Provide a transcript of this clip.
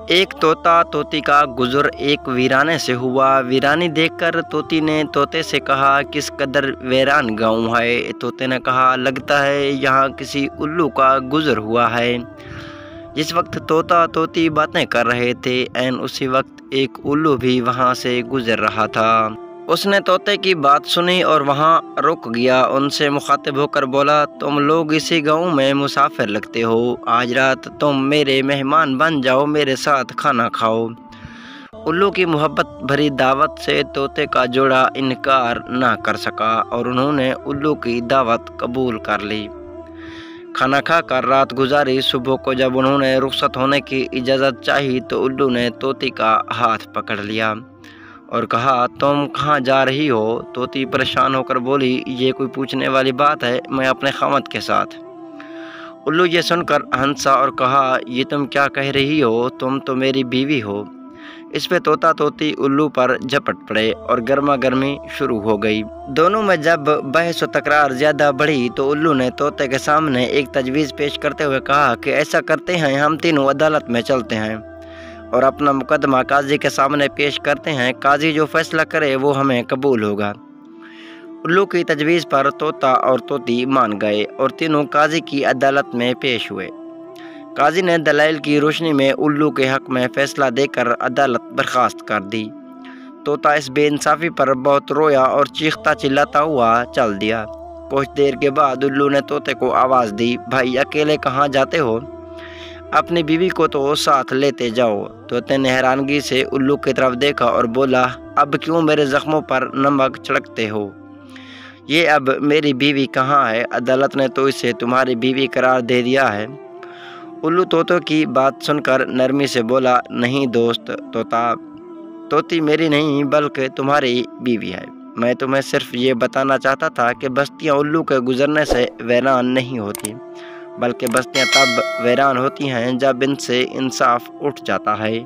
ایک طوطا طوطی کا گزر ایک ویرانے سے ہوا۔ ویرانی دیکھ کر طوطی نے طوطے سے کہا، کس قدر ویران گاؤں ہے۔ طوطے نے کہا، لگتا ہے یہاں کسی الو کا گزر ہوا ہے۔ جس وقت طوطا طوطی باتیں کر رہے تھے، عین اسی وقت ایک الو بھی وہاں سے گزر رہا تھا۔ اس نے طوطے کی بات سنی اور وہاں رک گیا۔ ان سے مخاطب ہو کر بولا، تم لوگ اسی گاؤں میں مسافر لگتے ہو، آج رات تم میرے مہمان بن جاؤ، میرے ساتھ کھانا کھاؤ۔ الو کی محبت بھری دعوت سے طوطے کا جوڑا انکار نہ کر سکا اور انہوں نے الو کی دعوت قبول کر لی۔ کھانا کھا کر رات گزاری۔ صبح کو جب انہوں نے رخصت ہونے کی اجازت چاہی تو الو نے طوطی کا ہاتھ پکڑ لیا اور کہا، تم کہاں جا رہی ہو؟ طوطی پریشان ہو کر بولی، یہ کوئی پوچھنے والی بات ہے، میں اپنے خاوند کے ساتھ۔ الو یہ سن کر ہنسا اور کہا، یہ تم کیا کہہ رہی ہو؟ تم تو میری بیوی ہو۔ اس پہ طوطا طوطی الو پر جھپٹ پڑے اور گرما گرمی شروع ہو گئی۔ دونوں میں جب بحث و تکرار زیادہ بڑھی تو الو نے طوطے کے سامنے ایک تجویز پیش کرتے ہوئے کہا کہ ایسا کرتے ہیں، ہم تینوں عدالت میں چلتے ہیں اور اپنا مقدمہ قاضی کے سامنے پیش کرتے ہیں، قاضی جو فیصلہ کرے وہ ہمیں قبول ہوگا۔ الو کی تجویز پر طوطا اور طوطی مان گئے اور تینوں قاضی کی عدالت میں پیش ہوئے۔ قاضی نے دلائل کی روشنی میں الو کے حق میں فیصلہ دے کر عدالت برخاست کر دی۔ طوطا اس بے انصافی پر بہت رویا اور چیختا چلاتا ہوا چل دیا۔ کچھ دیر کے بعد الو نے طوطے کو آواز دی، بھائی اکیلے کہاں جاتے ہو؟ اپنی بیوی کو تو ساتھ لیتے جاؤ۔ طوطے نے حیرانگی سے الو کی طرف دیکھا اور بولا، اب کیوں میرے زخموں پر نمک چھڑکتے ہو؟ یہ اب میری بیوی کہاں ہے؟ عدالت نے تو اسے تمہاری بیوی قرار دے دیا ہے۔ الو طوطے کی بات سن کر نرمی سے بولا، نہیں دوست طوطا، طوطی میری نہیں بلکہ تمہاری بیوی ہے۔ میں تمہیں صرف یہ بتانا چاہتا تھا کہ بستیاں الو کے گزرنے سے ویران نہیں ہوتی، بلکہ بستیاں تب ویران ہوتی ہیں جب ان سے انصاف اٹھ جاتا ہے۔